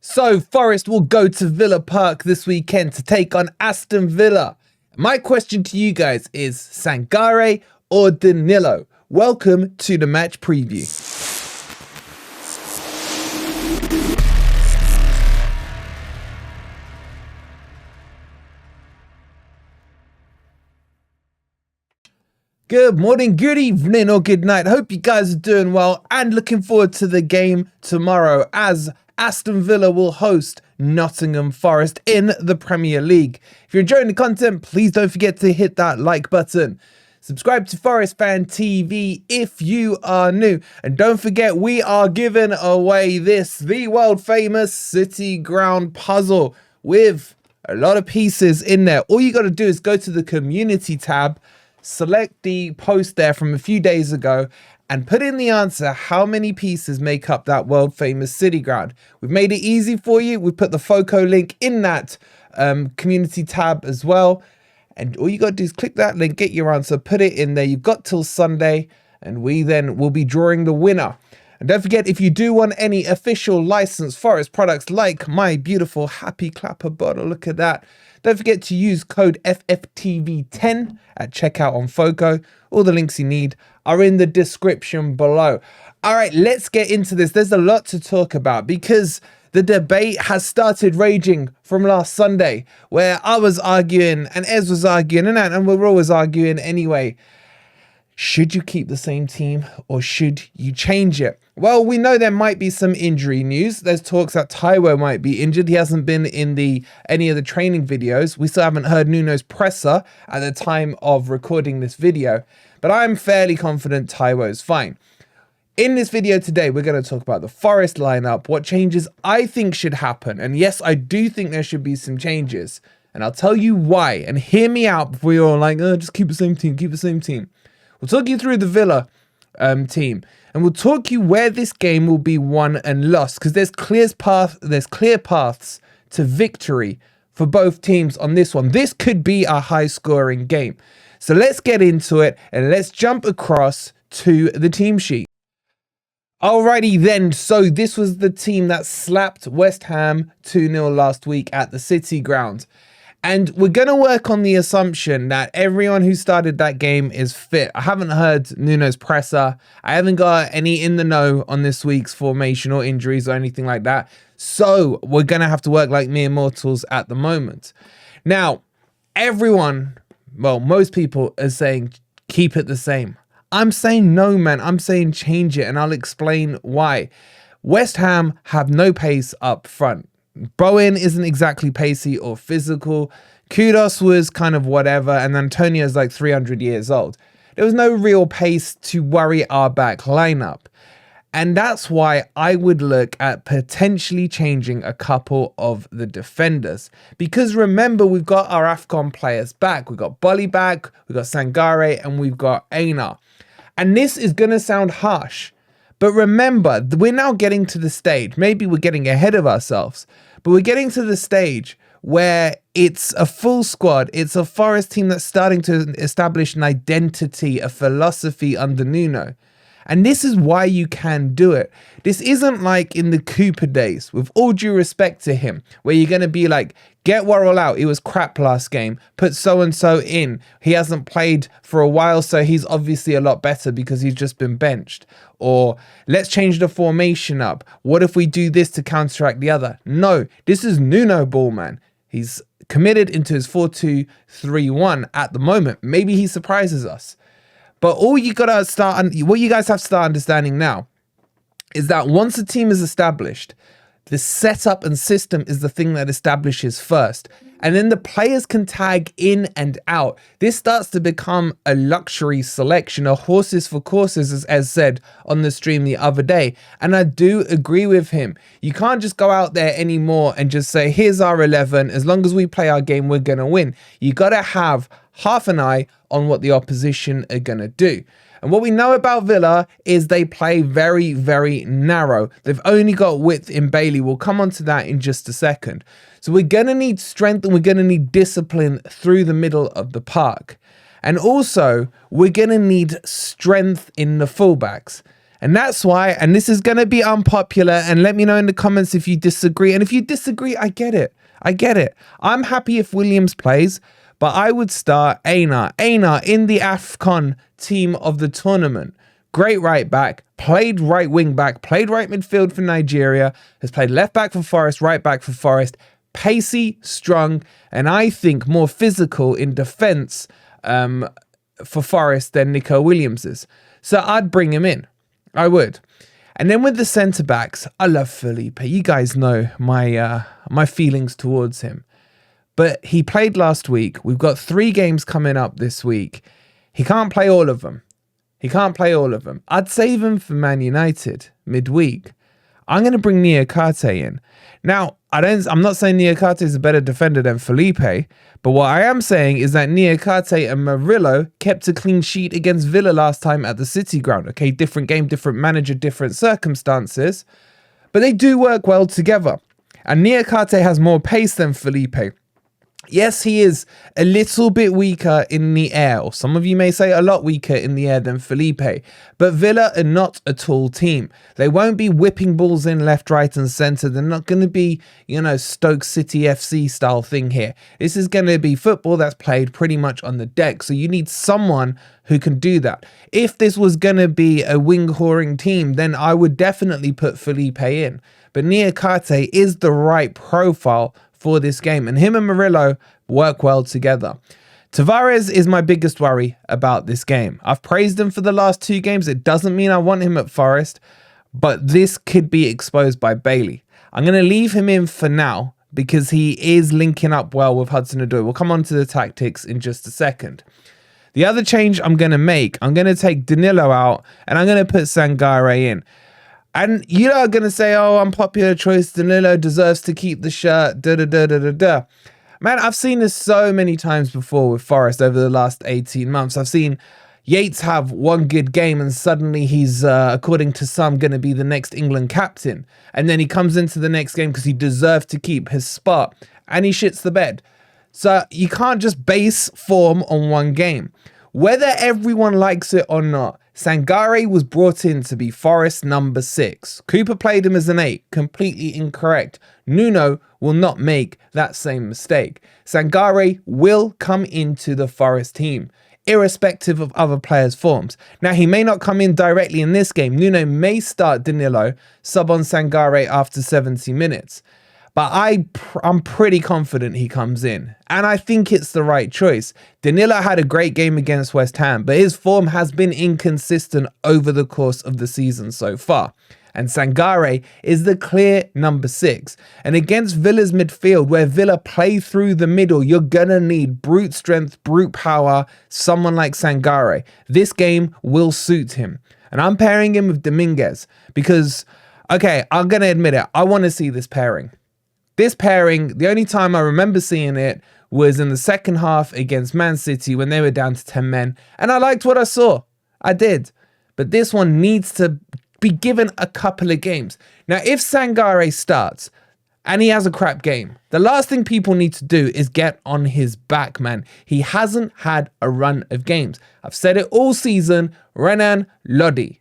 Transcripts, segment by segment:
So Forest will go to Villa Park this weekend to take on Aston Villa. My question to you guys is Sangare or Danilo? Welcome to the match preview. Good morning, good evening, or good night. Hope you guys are doing well and looking forward to the game tomorrow as Aston Villa will host Nottingham Forest in the Premier League. If you're enjoying the content, please don't forget to hit that like button. Subscribe to Forest Fan TV if you are new. And don't forget, we are giving away the world famous City Ground puzzle with a lot of pieces in there. All you got to do is go to the community tab, select the post there from a few days ago, and put in the answer how many pieces make up that world famous City Ground. We've made it easy for you. We've put the FOCO link in that community tab as well. And all you got to do is click that link, get your answer, put it in there. You've got till Sunday, and we then will be drawing the winner. And don't forget, if you do want any official licensed Forest products like my beautiful Happy Clapper bottle, look at that. Don't forget to use code FFTV10 at checkout on FOCO. All the links you need are in the description below. All right, let's get into this. There's a lot to talk about because the debate has started raging from last Sunday, where I was arguing and Ez was arguing and we're always arguing anyway. Should you keep the same team or should you change it? Well, we know there might be some injury news. There's talks that Taiwo might be injured. He hasn't been in any of the training videos. We still haven't heard Nuno's presser at the time of recording this video, but I'm fairly confident Taiwo is fine. In this video today, we're going to talk about the Forest lineup, what changes I think should happen. And yes, I do think there should be some changes. And I'll tell you why. And hear me out before you're all like, oh, just keep the same team, keep the same team. We'll talk you through the Villa team. And we'll talk you where this game will be won and lost. Because there's clear paths to victory for both teams on this one. This could be a high-scoring game. So let's get into it. And let's jump across to the team sheet. Alrighty then, so this was the team that slapped West Ham 2-0 last week at the City Ground. And we're going to work on the assumption that everyone who started that game is fit. I haven't heard Nuno's presser. I haven't got any in the know on this week's formation or injuries or anything like that. So we're going to have to work like mere mortals at the moment. Now, everyone, well, most people are saying keep it the same. I'm saying no, man. I'm saying change it, and I'll explain why. West Ham have no pace up front. Bowen isn't exactly pacey or physical. Kudos was kind of whatever, and Antonio's like 300 years old. There was no real pace to worry our back lineup. And that's why I would look at potentially changing a couple of the defenders. Because remember, we've got our AFCON players back. We've got Bolly back, we've got Sangare, and we've got Aina. And this is going to sound harsh. But remember, we're now getting to the stage. Maybe we're getting ahead of ourselves. But we're getting to the stage where it's a full squad. It's a Forest team that's starting to establish an identity, a philosophy under Nuno. And this is why you can do it. This isn't like in the Cooper days, with all due respect to him, where you're going to be like, get Worrell out. He was crap last game. Put so-and-so in. He hasn't played for a while, so he's obviously a lot better because he's just been benched. Or let's change the formation up. What if we do this to counteract the other? No, this is Nuno ball, man. He's committed into his 4-2-3-1 at the moment. Maybe he surprises us. But all you gotta start, what you guys have to start understanding now is that once a team is established, the setup and system is the thing that establishes first. And then the players can tag in and out. This starts to become a luxury selection, a horses for courses, as said on the stream the other day. And I do agree with him. You can't just go out there anymore and just say, here's our 11. As long as we play our game, we're going to win. You got to have half an eye on what the opposition are going to do. And what we know about Villa is they play very, very narrow. They've only got width in Bailey. We'll come on to that in just a second. So we're going to need strength and we're going to need discipline through the middle of the park. And also, we're going to need strength in the fullbacks. And that's why, and this is going to be unpopular, and let me know in the comments if you disagree. And if you disagree, I get it. I'm happy if Williams plays, but I would start Aina. Aina in the AFCON team of the tournament. Great right back, played right wing back, played right midfield for Nigeria, has played left back for Forest, right back for Forest. Pacey, strong, and I think more physical in defence for Forest than Nico Williams is. So I'd bring him in. I would. And then with the centre-backs, I love Felipe. You guys know my feelings towards him. But he played last week. We've got 3 games coming up this week. He can't play all of them. I'd save him for Man United midweek. I'm going to bring Niakate in. Now, I'm not saying Niakate is a better defender than Felipe, but what I am saying is that Niakate and Murillo kept a clean sheet against Villa last time at the City Ground. Okay, different game, different manager, different circumstances, but they do work well together. And Niakate has more pace than Felipe. Yes, he is a little bit weaker in the air, or some of you may say a lot weaker in the air than Felipe, but Villa are not a tall team. They won't be whipping balls in left, right and centre. They're not going to be, Stoke City FC style thing here. This is going to be football that's played pretty much on the deck, so you need someone who can do that. If this was going to be a wing-whoring team, then I would definitely put Felipe in, but Niakate is the right profile for this game, and him and Murillo work well together. Tavares is my biggest worry about this game. I've praised him for the last 2 games. It doesn't mean I want him at Forest, but this could be exposed by Bailey. I'm going to leave him in for now because he is linking up well with Hudson-Odoi. We'll come on to the tactics in just a second. The other change I'm going to make, I'm going to take Danilo out and I'm going to put Sangare in. And you are going to say, oh, unpopular choice, Danilo deserves to keep the shirt, Man, I've seen this so many times before with Forest over the last 18 months. I've seen Yates have one good game and suddenly he's, according to some, going to be the next England captain. And then he comes into the next game because he deserves to keep his spot and he shits the bed. So you can't just base form on one game. Whether everyone likes it or not, Sangare was brought in to be Forest number 6. Cooper played him as an 8. Completely incorrect. Nuno will not make that same mistake. Sangare will come into the Forest team, irrespective of other players' forms. Now, he may not come in directly in this game. Nuno may start Danilo, sub on Sangare after 70 minutes. But I'm pretty confident he comes in. And I think it's the right choice. Danilo had a great game against West Ham, but his form has been inconsistent over the course of the season so far. And Sangare is the clear number 6. And against Villa's midfield, where Villa play through the middle, you're going to need brute strength, brute power, someone like Sangare. This game will suit him. And I'm pairing him with Dominguez because, okay, I'm going to admit it. I want to see this pairing. This pairing, the only time I remember seeing it was in the second half against Man City when they were down to 10 men. And I liked what I saw. I did. But this one needs to be given a couple of games. Now, if Sangare starts and he has a crap game, the last thing people need to do is get on his back, man. He hasn't had a run of games. I've said it all season. Renan Lodi.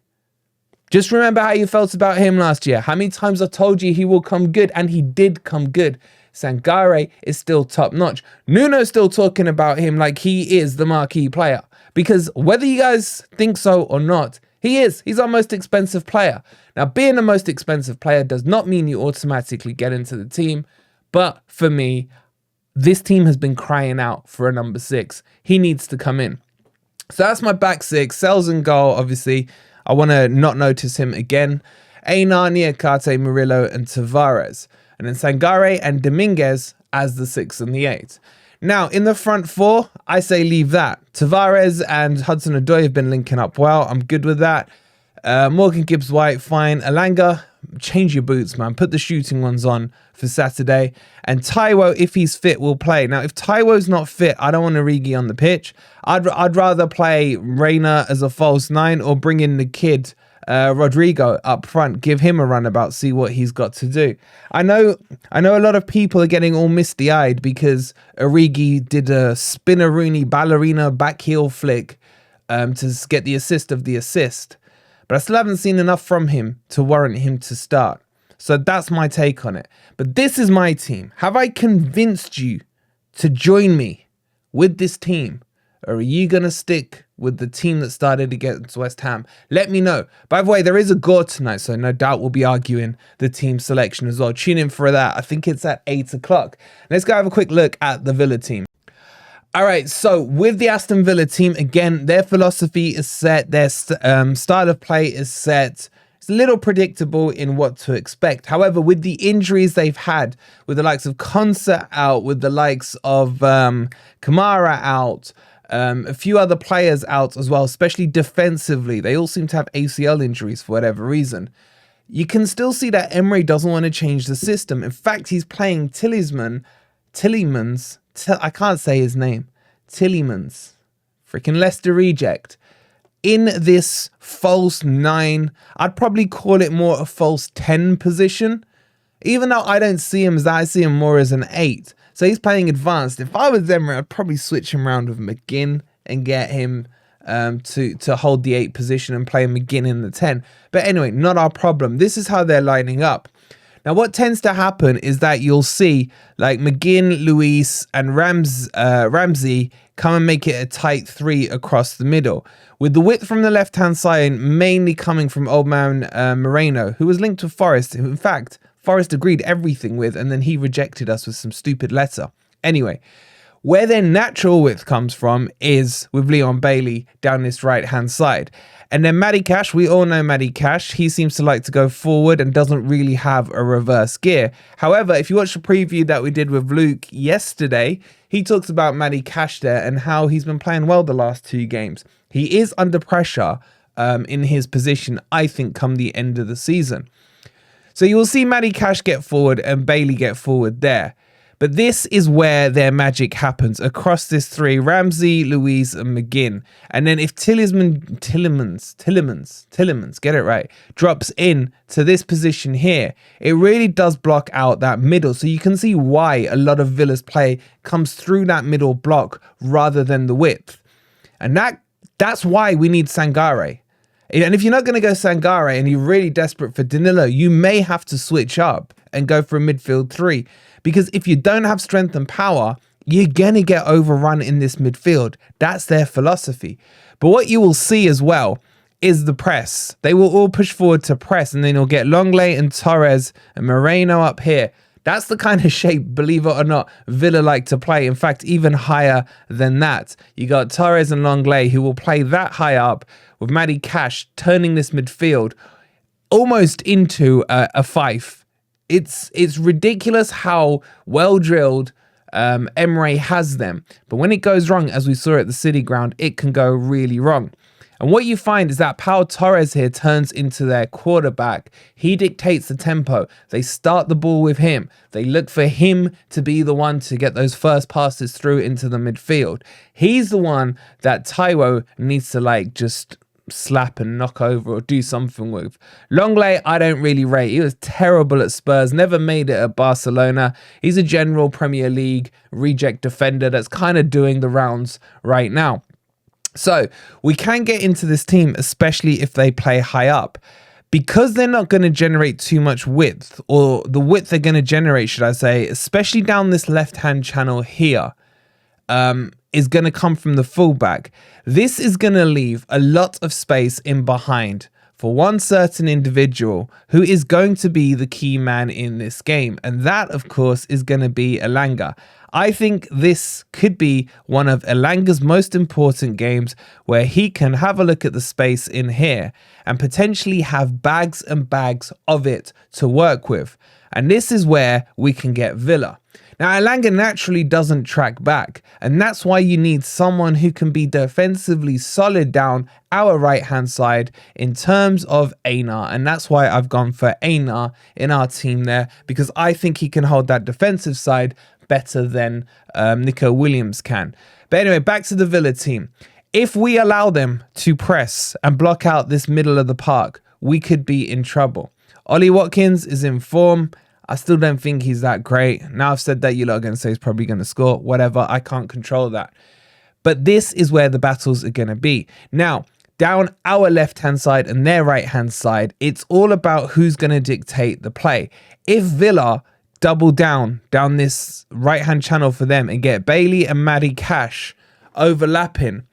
Just remember how you felt about him last year. How many times I told you he will come good, and he did come good. Sangare is still top notch. Nuno's still talking about him like he is the marquee player. Because whether you guys think so or not, he is. He's our most expensive player. Now, being the most expensive player does not mean you automatically get into the team. But for me, this team has been crying out for a number 6. He needs to come in. So that's my back 6. Sells and goal, obviously. I want to not notice him again. Aina, Niakate, Murillo, and Tavares. And then Sangare and Dominguez as the 6 and the 8. Now, in the front 4, I say leave that. Tavares and Hudson-Odoi have been linking up well. I'm good with that. Morgan Gibbs-White, fine. Alanga, change your boots, man. Put the shooting ones on for Saturday. And Taiwo, if he's fit, will play. Now, if Taiwo's not fit, I don't want Origi on the pitch. I'd rather play Reina as a false 9 or bring in the kid, Rodrigo, up front. Give him a runabout, see what he's got to do. I know a lot of people are getting all misty-eyed because Origi did a spinner-rooney ballerina back heel flick to get the assist of the assist. but I still haven't seen enough from him to warrant him to start. So that's my take on it. But this is my team. Have I convinced you to join me with this team? Or are you going to stick with the team that started against West Ham? Let me know. By the way, there is a gore tonight, so no doubt we'll be arguing the team selection as well. Tune in for that. I think it's at 8 o'clock. Let's go have a quick look at the Villa team. All right, so with the Aston Villa team, again, their philosophy is set. Their style of play is set. It's a little predictable in what to expect. However, with the injuries they've had, with the likes of Konsa out, with the likes of Kamara out, a few other players out as well, especially defensively. They all seem to have ACL injuries for whatever reason. You can still see that Emery doesn't want to change the system. In fact, he's playing Tillemans. I can't say his name. Tillemans. Freaking Leicester reject. In this false 9, I'd probably call it more a false 10 position. Even though I don't see him as that, I see him more as an 8. So he's playing advanced. If I was Emery, I'd probably switch him around with McGinn and get him to hold the 8 position and play McGinn in the 10. But anyway, not our problem. This is how they're lining up. Now, what tends to happen is that you'll see like McGinn, Luis, and Ramsey come and make it a tight 3 across the middle, with the width from the left-hand side mainly coming from old man Moreno, who was linked to Forest. In fact, Forest agreed everything with, and then he rejected us with some stupid letter. Anyway, where their natural width comes from is with Leon Bailey down this right-hand side. And then Matty Cash, we all know Matty Cash. He seems to like to go forward and doesn't really have a reverse gear. However, if you watch the preview that we did with Luke yesterday, he talks about Matty Cash there and how he's been playing well the last 2 games. He is under pressure in his position, I think, come the end of the season. So you will see Matty Cash get forward and Bailey get forward there. But this is where their magic happens across this 3, Ramsey, Luis, and McGinn. And then if Tillemans, get it right, drops in to this position here, it really does block out that middle. So you can see why a lot of Villa's play comes through that middle block rather than the width. And that's why we need Sangare. And if you're not going to go Sangare and you're really desperate for Danilo, you may have to switch up and go for a midfield 3. Because if you don't have strength and power, you're going to get overrun in this midfield. That's their philosophy. But what you will see as well is the press. They will all push forward to press, and then you'll get Longley and Torres and Moreno up here. That's the kind of shape, believe it or not, Villa like to play. In fact, even higher than that. You got Torres and Longley who will play that high up with Matty Cash turning this midfield almost into a fife. It's ridiculous how well drilled Emery has them. But when it goes wrong, as we saw at the City Ground, it can go really wrong. And what you find is that Pau Torres here turns into their quarterback. He dictates the tempo. They start the ball with him. They look for him to be the one to get those first passes through into the midfield. He's the one that Taiwo needs to just slap and knock over or do something with. Longley, I don't really rate. He was terrible at Spurs, never made it at Barcelona. He's a general Premier League reject defender that's kind of doing the rounds right now. So we can get into this team, especially if they play high up, because they're not going to generate too much width, or the width they're going to generate, should I say, especially down this left-hand channel here, is going to come from the fullback. This is going to leave a lot of space in behind for one certain individual who is going to be the key man in this game. And that, of course, is going to be Elanga. I think this could be one of Elanga's most important games, where he can have a look at the space in here and potentially have bags and bags of it to work with. And this is where we can get Villa. Now, Elanga naturally doesn't track back, and that's why you need someone who can be defensively solid down our right-hand side in terms of Aina, and that's why I've gone for Aina in our team there, because I think he can hold that defensive side better than Nico Williams can. But anyway, back to the Villa team. If we allow them to press and block out this middle of the park, we could be in trouble. Ollie Watkins is in form. I still don't think he's that great. Now I've said that, you lot are going to say he's probably going to score. Whatever, I can't control that. But this is where the battles are going to be. Now, down our left-hand side and their right-hand side, it's all about who's going to dictate the play. If Villa double down this right-hand channel for them and get Bailey and Maddie Cash overlapping,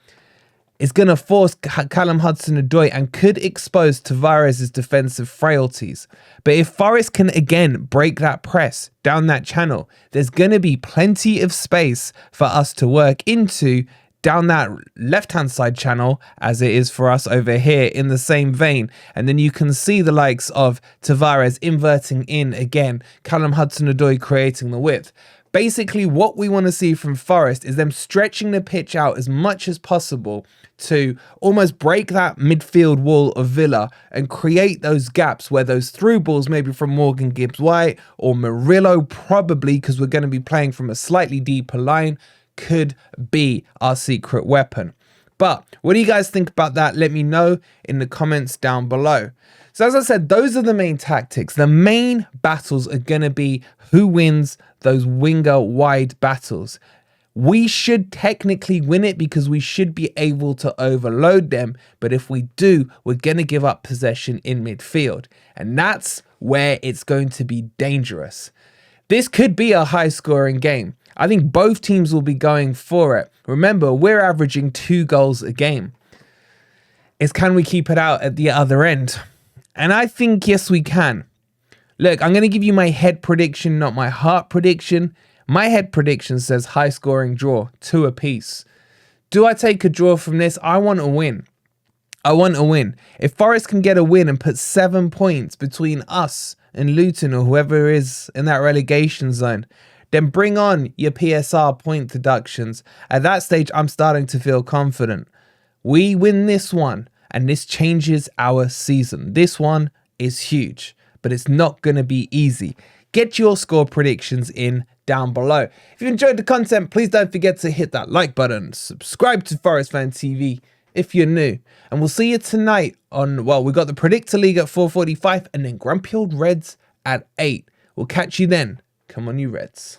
it's going to force Callum Hudson-Odoi and could expose Tavares' defensive frailties. But if Forest can again break that press down that channel, there's going to be plenty of space for us to work into down that left-hand side channel as it is for us over here in the same vein. And then you can see the likes of Tavares inverting in again, Callum Hudson-Odoi creating the width. Basically, what we want to see from Forest is them stretching the pitch out as much as possible to almost break that midfield wall of Villa and create those gaps where those through balls, maybe from Morgan Gibbs-White or Murillo, probably because we're going to be playing from a slightly deeper line, could be our secret weapon. But what do you guys think about that? Let me know in the comments down below. So as I said, those are the main tactics. The main battles are going to be who wins those winger wide battles. We should technically win it because we should be able to overload them. But if we do, we're going to give up possession in midfield. And that's where it's going to be dangerous. This could be a high scoring game. I think both teams will be going for it. Remember, we're averaging 2 goals a game. It's can we keep it out at the other end? And I think, yes, we can. Look, I'm going to give you my head prediction, not my heart prediction. My head prediction says high scoring draw, 2 apiece. Do I take a draw from this? I want a win. I want a win. If Forest can get a win and put 7 points between us and Luton or whoever is in that relegation zone, then bring on your PSR point deductions. At that stage, I'm starting to feel confident. We win this one, and this changes our season. This one is huge, but it's not going to be easy. Get your score predictions in down below. If you enjoyed the content, please don't forget to hit that like button. Subscribe to Forest Fan TV if you're new. And we'll see you tonight on, well, we got the Predictor League at 4:45 and then Grumpy Old Reds at 8. We'll catch you then. Come on, you Reds.